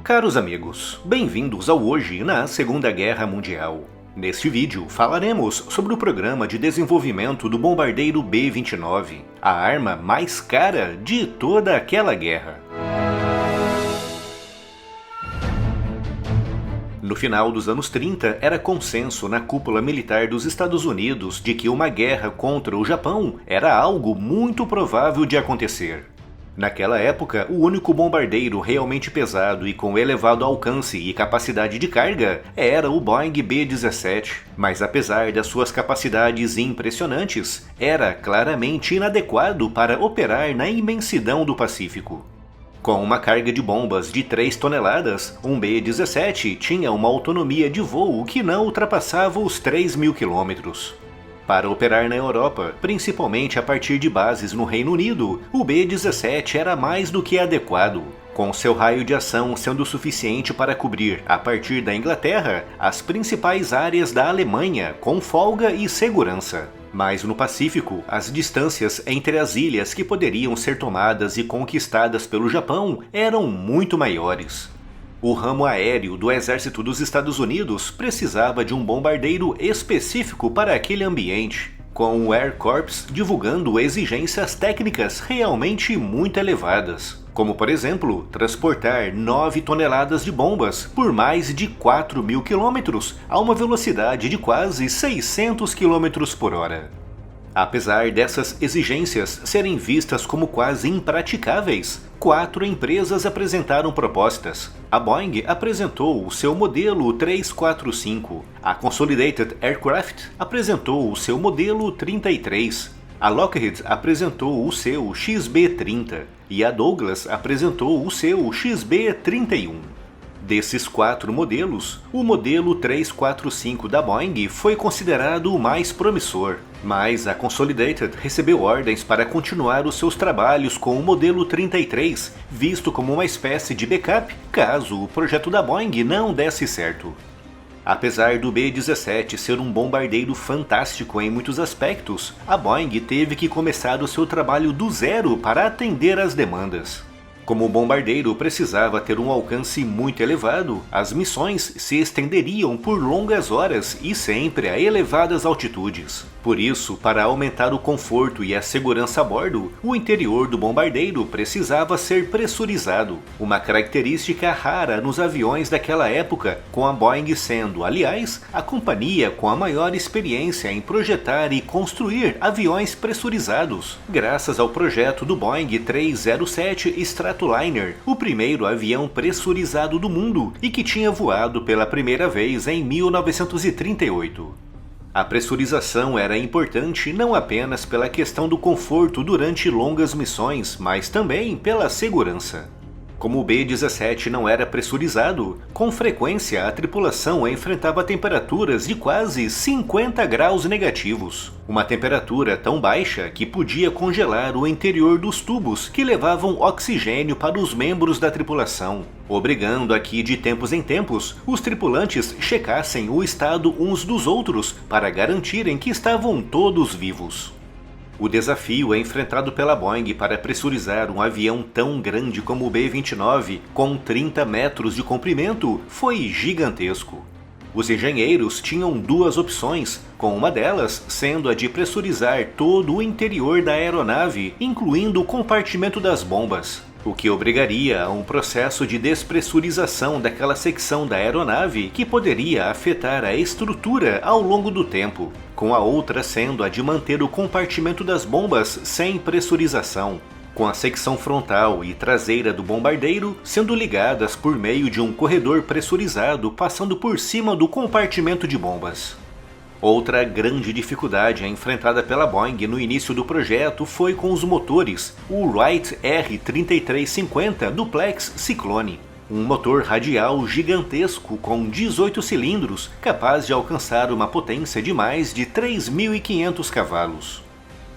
Caros amigos, bem-vindos ao Hoje na Segunda Guerra Mundial. Neste vídeo falaremos sobre o programa de desenvolvimento do bombardeiro B-29, a arma mais cara de toda aquela guerra. No final dos anos 30, era consenso na cúpula militar dos Estados Unidos de que uma guerra contra o Japão era algo muito provável de acontecer. Naquela época, o único bombardeiro realmente pesado e com elevado alcance e capacidade de carga era o Boeing B-17, mas apesar das suas capacidades impressionantes, era claramente inadequado para operar na imensidão do Pacífico. Com uma carga de bombas de 3 toneladas, um B-17 tinha uma autonomia de voo que não ultrapassava os 3.000 quilômetros. Para operar na Europa, principalmente a partir de bases no Reino Unido, o B-17 era mais do que adequado, com seu raio de ação sendo suficiente para cobrir, a partir da Inglaterra, as principais áreas da Alemanha com folga e segurança. Mas no Pacífico, as distâncias entre as ilhas que poderiam ser tomadas e conquistadas pelo Japão eram muito maiores. O ramo aéreo do exército dos Estados Unidos precisava de um bombardeiro específico para aquele ambiente, com o Air Corps divulgando exigências técnicas realmente muito elevadas, como por exemplo, transportar 9 toneladas de bombas por mais de 4.000 quilômetros a uma velocidade de quase 600 quilômetros por hora. Apesar dessas exigências serem vistas como quase impraticáveis, 4 empresas apresentaram propostas. A Boeing apresentou o seu modelo 345, a Consolidated Aircraft apresentou o seu modelo 33, a Lockheed apresentou o seu XB-30 e a Douglas apresentou o seu XB-31. Desses 4 modelos, o modelo 345 da Boeing foi considerado o mais promissor, mas a Consolidated recebeu ordens para continuar os seus trabalhos com o modelo 33, visto como uma espécie de backup caso o projeto da Boeing não desse certo. Apesar do B-17 ser um bombardeiro fantástico em muitos aspectos, a Boeing teve que começar o seu trabalho do zero para atender às demandas. Como o bombardeiro precisava ter um alcance muito elevado, as missões se estenderiam por longas horas e sempre a elevadas altitudes. Por isso, para aumentar o conforto e a segurança a bordo, o interior do bombardeiro precisava ser pressurizado, uma característica rara nos aviões daquela época, com a Boeing sendo, aliás, a companhia com a maior experiência em projetar e construir aviões pressurizados, graças ao projeto do Boeing 307 Stratoliner, o primeiro avião pressurizado do mundo e que tinha voado pela primeira vez em 1938. A pressurização era importante não apenas pela questão do conforto durante longas missões, mas também pela segurança. Como o B-17 não era pressurizado, com frequência a tripulação enfrentava temperaturas de quase 50 graus negativos, uma temperatura tão baixa que podia congelar o interior dos tubos que levavam oxigênio para os membros da tripulação, obrigando a que de tempos em tempos os tripulantes checassem o estado uns dos outros para garantirem que estavam todos vivos. O desafio enfrentado pela Boeing para pressurizar um avião tão grande como o B-29, com 30 metros de comprimento, foi gigantesco. Os engenheiros tinham 2 opções, com uma delas sendo a de pressurizar todo o interior da aeronave, incluindo o compartimento das bombas, o que obrigaria a um processo de despressurização daquela secção da aeronave que poderia afetar a estrutura ao longo do tempo, com a outra sendo a de manter o compartimento das bombas sem pressurização, com a secção frontal e traseira do bombardeiro sendo ligadas por meio de um corredor pressurizado passando por cima do compartimento de bombas. Outra grande dificuldade enfrentada pela Boeing no início do projeto foi com os motores, o Wright R3350 Duplex Cyclone, um motor radial gigantesco com 18 cilindros, capaz de alcançar uma potência de mais de 3.500 cavalos.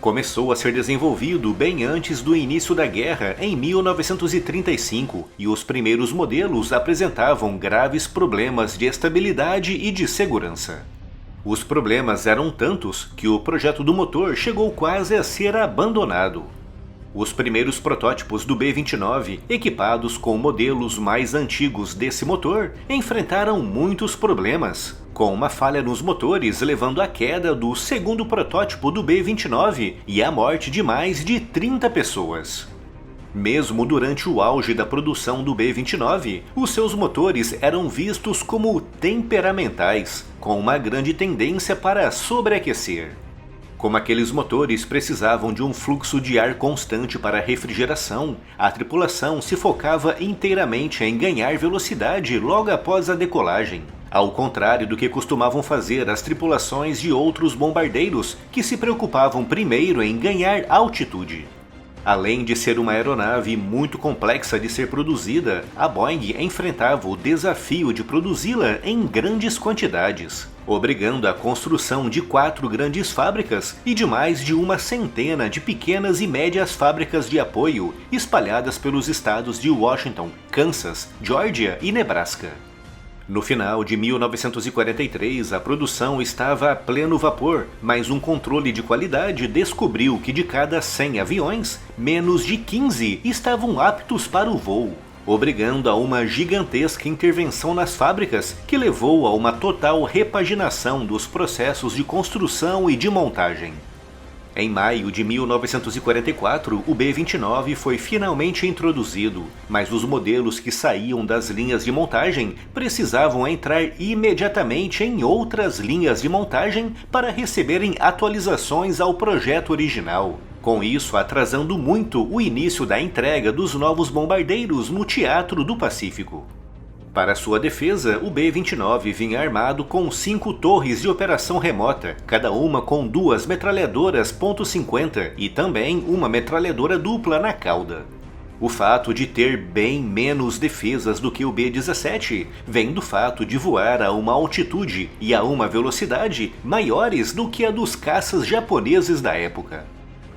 Começou a ser desenvolvido bem antes do início da guerra, em 1935, e os primeiros modelos apresentavam graves problemas de estabilidade e de segurança. Os problemas eram tantos que o projeto do motor chegou quase a ser abandonado. Os primeiros protótipos do B-29, equipados com modelos mais antigos desse motor, enfrentaram muitos problemas, com uma falha nos motores levando à queda do segundo protótipo do B-29 e à morte de mais de 30 pessoas. Mesmo durante o auge da produção do B-29, os seus motores eram vistos como temperamentais, com uma grande tendência para sobreaquecer. Como aqueles motores precisavam de um fluxo de ar constante para refrigeração, a tripulação se focava inteiramente em ganhar velocidade logo após a decolagem, ao contrário do que costumavam fazer as tripulações de outros bombardeiros, que se preocupavam primeiro em ganhar altitude. Além de ser uma aeronave muito complexa de ser produzida, a Boeing enfrentava o desafio de produzi-la em grandes quantidades, obrigando a construção de 4 grandes fábricas e de mais de uma centena de pequenas e médias fábricas de apoio espalhadas pelos estados de Washington, Kansas, Geórgia e Nebraska. No final de 1943, a produção estava a pleno vapor, mas um controle de qualidade descobriu que de cada 100 aviões, menos de 15 estavam aptos para o voo, obrigando a uma gigantesca intervenção nas fábricas que levou a uma total repaginação dos processos de construção e de montagem. Em maio de 1944, o B-29 foi finalmente introduzido, mas os modelos que saíam das linhas de montagem precisavam entrar imediatamente em outras linhas de montagem para receberem atualizações ao projeto original, com isso atrasando muito o início da entrega dos novos bombardeiros no Teatro do Pacífico. Para sua defesa, o B-29 vinha armado com 5 torres de operação remota, cada uma com 2 metralhadoras .50 e também uma metralhadora dupla na cauda. O fato de ter bem menos defesas do que o B-17 vem do fato de voar a uma altitude e a uma velocidade maiores do que a dos caças japoneses da época.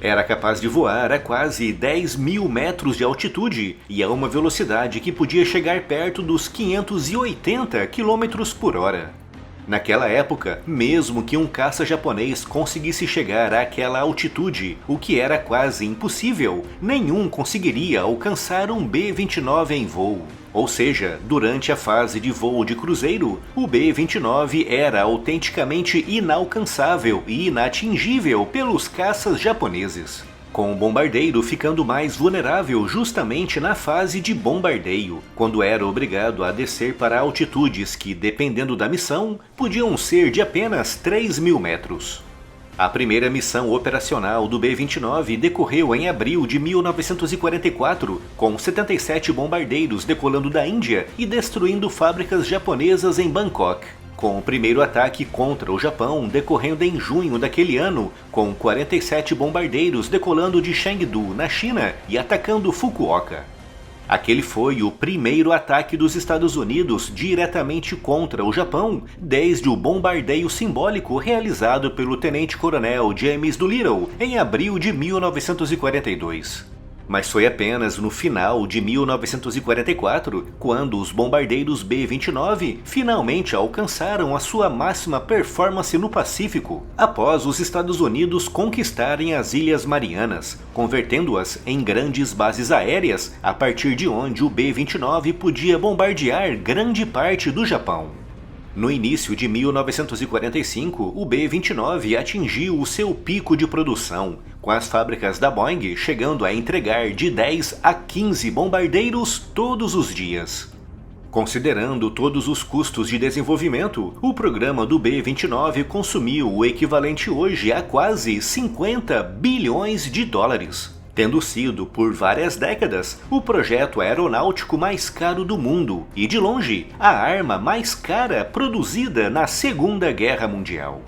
Era capaz de voar a quase 10.000 metros de altitude e a uma velocidade que podia chegar perto dos 580 km por hora. Naquela época, mesmo que um caça japonês conseguisse chegar àquela altitude, o que era quase impossível, nenhum conseguiria alcançar um B-29 em voo. Ou seja, durante a fase de voo de cruzeiro, o B-29 era autenticamente inalcançável e inatingível pelos caças japoneses, com o bombardeiro ficando mais vulnerável justamente na fase de bombardeio, quando era obrigado a descer para altitudes que, dependendo da missão, podiam ser de apenas 3.000 metros. A primeira missão operacional do B-29 decorreu em abril de 1944, com 77 bombardeiros decolando da Índia e destruindo fábricas japonesas em Bangkok, com o primeiro ataque contra o Japão decorrendo em junho daquele ano, com 47 bombardeiros decolando de Chengdu, na China, e atacando Fukuoka. Aquele foi o primeiro ataque dos Estados Unidos diretamente contra o Japão desde o bombardeio simbólico realizado pelo tenente-coronel James Doolittle em abril de 1942. Mas foi apenas no final de 1944, quando os bombardeiros B-29 finalmente alcançaram a sua máxima performance no Pacífico, após os Estados Unidos conquistarem as Ilhas Marianas, convertendo-as em grandes bases aéreas, a partir de onde o B-29 podia bombardear grande parte do Japão. No início de 1945, o B-29 atingiu o seu pico de produção, com as fábricas da Boeing chegando a entregar de 10 a 15 bombardeiros todos os dias. Considerando todos os custos de desenvolvimento, o programa do B-29 consumiu o equivalente hoje a quase 50 bilhões de dólares. Tendo sido, por várias décadas, o projeto aeronáutico mais caro do mundo e, de longe, a arma mais cara produzida na Segunda Guerra Mundial.